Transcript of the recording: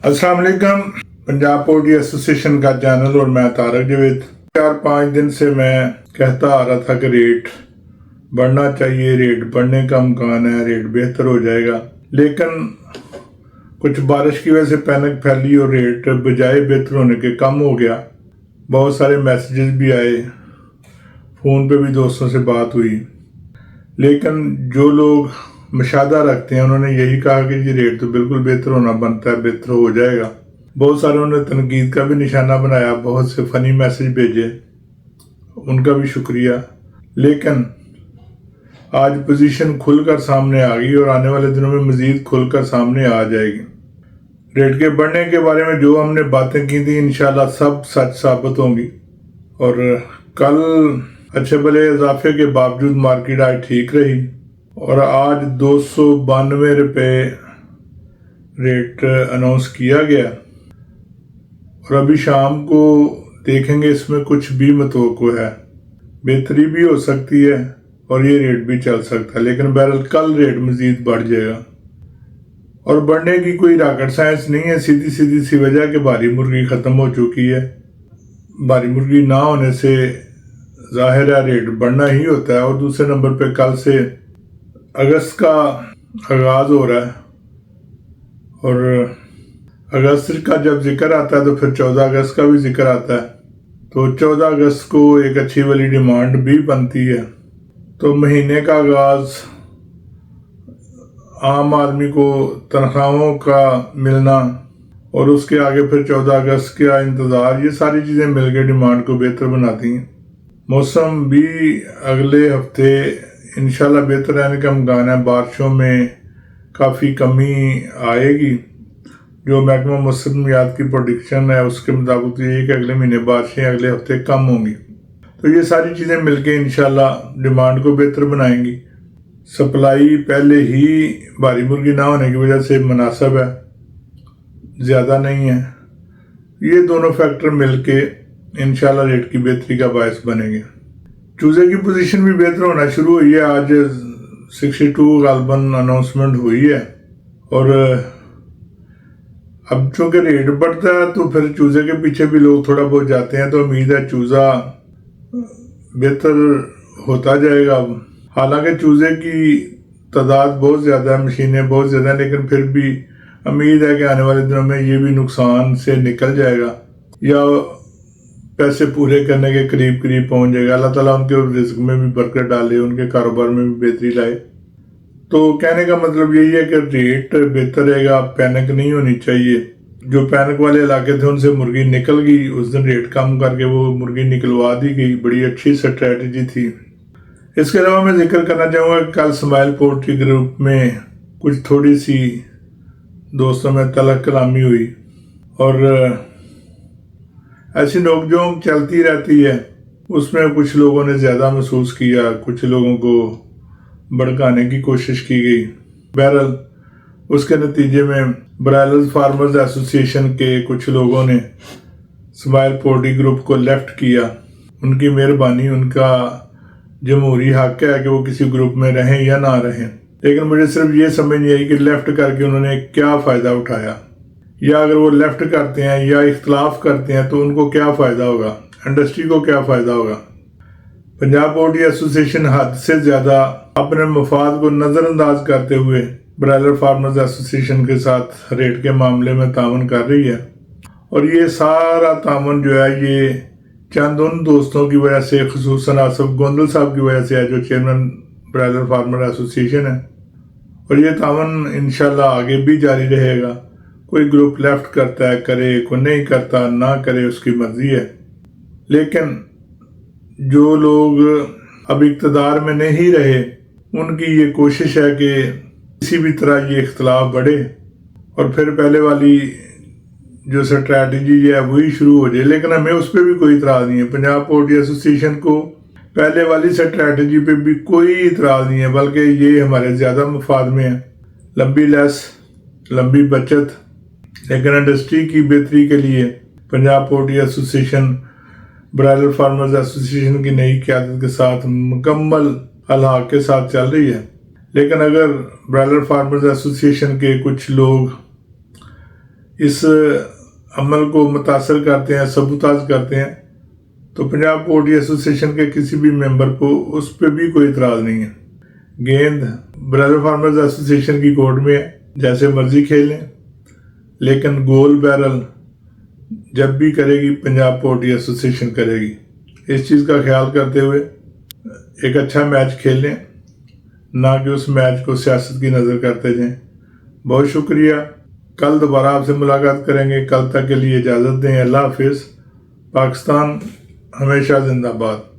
अस्सलाम वालेकुम। Punjab poultry association का चैनल और मैं तारक जावेद। 4-5 दिन से मैं कहता आ रहा था कि रेट बढ़ना चाहिए, रेट बढ़ने का अमकान है, रेट बेहतर हो जाएगा, लेकिन कुछ बारिश की वजह से पैनिक फैली और रेट बजाय बेहतर होने के कम हो गया। बहुत सारे मैसेजेस भी आए, फ़ोन पे भी दोस्तों से बात हुई, लेकिन जो लोग मशादा रखते हैं उन्होंने यही कहा कि ये रेट तो बिल्कुल बेहतर होना बनता है, बेहतर हो जाएगा। बहुत सारे उन्होंने तनकीद का भी निशाना बनाया, बहुत से फ़नी मैसेज भेजे, उनका भी शुक्रिया। लेकिन आज पोजीशन खुलकर सामने आ गई और आने वाले दिनों में मज़ीद खुलकर सामने आ जाएगी। रेट के बढ़ने के बारे में जो हमने बातें की थी इंशाल्लाह सब सच साबित होंगी। और कल अच्छे भले इजाफे के बावजूद मार्केट आज ठीक रही और आज 292 रुपये रेट अनाउंस किया गया और अभी शाम को देखेंगे इसमें कुछ भी मतवक्को है, बेहतरी भी हो सकती है और ये रेट भी चल सकता है, लेकिन बहरहाल कल रेट मज़ीद बढ़ जाएगा। और बढ़ने की कोई रॉकेट साइंस नहीं है, सीधी सीधी सी वजह कि भारी मुर्गी ख़त्म हो चुकी है। भारी मुर्गी ना होने से ज़ाहिर है रेट बढ़ना ही होता है। और दूसरे नंबर पे कल से अगस्त का आगाज़ हो रहा है और अगस्त का जब जिक्र आता है तो फिर 14 अगस्त का भी जिक्र आता है, तो 14 अगस्त को एक अच्छी वाली डिमांड भी बनती है। तो महीने का आगाज़, आम आदमी को तनख्वाहों का मिलना और उसके आगे फिर 14 अगस्त का इंतज़ार, ये सारी चीज़ें मिलकर डिमांड को बेहतर बनाती हैं। मौसम भी अगले हफ्ते इंशाल्लाह बेहतर रहने का इम्कान है। बारिशों में काफ़ी कमी आएगी, जो महकमा मौसमियात की प्रेडिक्शन है उसके मुताबिक ये है कि अगले महीने बारिशें अगले हफ्ते कम होंगी। तो ये सारी चीज़ें मिलके इंशाल्लाह डिमांड को बेहतर बनाएंगी। सप्लाई पहले ही भारी मुर्गी ना होने की वजह से मुनासिब है, ज़्यादा नहीं है। ये दोनों फैक्टर मिलके इंशाल्लाह रेट की बेहतरी का बायस बनेंगे। चूज़े की पोजीशन भी बेहतर होना शुरू हुई है। आज 62 गालबन अनाउंसमेंट हुई है और अब चूँकि रेट बढ़ता है तो फिर चूज़े के पीछे भी लोग थोड़ा बहुत जाते हैं, तो उम्मीद है चूज़ा बेहतर होता जाएगा। हालांकि चूज़े की तादाद बहुत ज़्यादा है, मशीनें बहुत ज़्यादा हैं, लेकिन फिर भी उम्मीद है कि आने वाले दिनों में ये भी नुकसान से निकल जाएगा या पैसे पूरे करने के करीब करीब पहुंच जाएगा। अल्लाह ताला उनके रिस्क में भी बरकत डाले, उनके कारोबार में भी बेहतरी लाए। तो कहने का मतलब यही है कि रेट बेहतर रहेगा, पैनिक नहीं होनी चाहिए। जो पैनिक वाले इलाके थे उनसे मुर्गी निकल गई, उस दिन रेट कम करके वो मुर्गी निकलवा दी गई, बड़ी अच्छी स्ट्रैटेजी थी। इसके अलावा मैं जिक्र करना चाहूँगा कि कल स्माइल पोल्ट्री ग्रुप में कुछ थोड़ी सी दोस्तों में तलक कलामी हुई और ऐसी नोकझोंक चलती रहती है। उसमें कुछ लोगों ने ज़्यादा महसूस किया, कुछ लोगों को भड़काने की कोशिश की गई। बहरहाल उसके नतीजे में ब्रायलर फार्मर्स एसोसिएशन के कुछ लोगों ने स्माइल पोल्ट्री ग्रुप को लेफ्ट किया। उनकी मेहरबानी, उनका जमहूरी हक है कि वो किसी ग्रुप में रहें या ना रहें, लेकिन मुझे सिर्फ ये समझ नहीं आई कि लेफ्ट करके उन्होंने क्या फ़ायदा उठाया, या अगर वो लेफ्ट करते हैं या इख्तलाफ करते हैं तो उनको क्या फ़ायदा होगा, इंडस्ट्री को क्या फ़ायदा होगा। पंजाब पोल्ट्री एसोसिएशन हद से ज़्यादा अपने मफाद को नज़रअंदाज करते हुए ब्रायलर फार्मर्स एसोसिएशन के साथ रेट के मामले में तावन कर रही है। और ये सारा तावन जो है ये चंद उन दोस्तों की वजह से, खुसूसन आसिफ गोंदल साहब की वजह से है जो चेयरमैन ब्रायलर फार्मर एसोसिएशन है। और ये तावन इंशाल्लाह आगे भी जारी रहेगा। कोई ग्रुप लेफ्ट करता है करे, कोई नहीं करता ना करे, उसकी मर्जी है। लेकिन जो लोग अब इक़्तिदार में नहीं रहे उनकी ये कोशिश है कि किसी भी तरह ये इख्तलाफ बढ़े और फिर पहले वाली जो स्ट्रैटेजी है वही शुरू हो जाए। लेकिन हमें उस पर भी कोई इतराज़ नहीं है। पंजाब पोल्ट्री एसोसिएशन को पहले वाली स्ट्रैटेजी पे भी कोई इतराज़ नहीं है, बल्कि ये हमारे ज़्यादा मफाद में है। लंबी लेस, लंबी बचत, लेकिन इंडस्ट्री की बेहतरी के लिए Punjab poultry association broiler farmers association की नई क़यादत के साथ मुकम्मल अलहाक के साथ चल रही है। लेकिन अगर ब्रायलर फार्मर्स एसोसिएशन के कुछ लोग اس عمل کو متاثر کرتے ہیں، سبوتاژ کرتے ہیں، تو پنجاب پورٹ ایسوسیشن کے کسی بھی ممبر کو اس پہ بھی کوئی اعتراض نہیں ہے۔ گیند برادر فارمرز ایسوسیشن کی کورٹ میں ہے، جیسے مرضی کھیلیں، لیکن گول بیرل جب بھی کرے گی پنجاب پورٹ ایسوسیشن کرے گی۔ اس چیز کا خیال کرتے ہوئے ایک اچھا میچ کھیلیں، نہ کہ اس میچ کو سیاست کی نظر کرتے جائیں۔ بہت شکریہ، کل دوبارہ آپ سے ملاقات کریں گے۔ کل تک کے لیے اجازت دیں، اللہ حافظ۔ پاکستان ہمیشہ زندہ باد۔